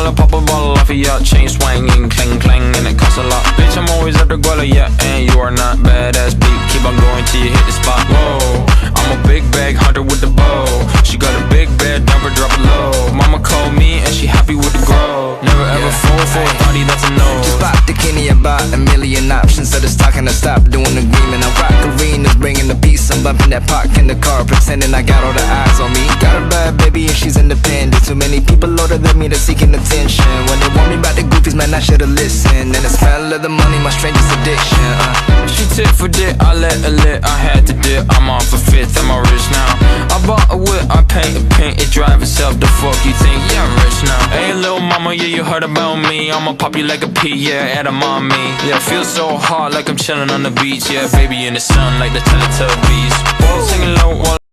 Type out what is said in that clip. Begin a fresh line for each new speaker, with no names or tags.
I'll pop a bottle off of ya. Chain swinging, clang clang, and it costs a lot. Bitch, I'm always at the guala, yeah, and you are not badass beat. Keep on going till you hit the spot. Whoa, I'm a big bag hunter with the bow. She got a big bed, never drop it low. Mama called me and she happy with the grow. Never ever fall for a thotty, that's a no.
Just pop the Kenny about a million options. So just talking to stop doing agreement. I rock arenas, bringing the peace. I'm bumping that park in the car, pretending I got all the eyes on me. Got a bad baby and she's independent. Too many people older than me that's seeking attention. When they want me about the goofies, man, I should've listened. And the smell of the money, my strangest addiction.
She tit for dit, I let her lit. I had to dip, I'm on for fifth, am I rich now? I bought a whip, I paint a paint, it drive itself. The fuck you think? Yeah, I'm rich now. Hey, little mama, yeah, you heard about me. I'ma pop you like a pea, yeah, at a mommy. Yeah, feel so hot like I'm chilling on the beach. Yeah, baby in the sun like the Teletubbies. Singing low while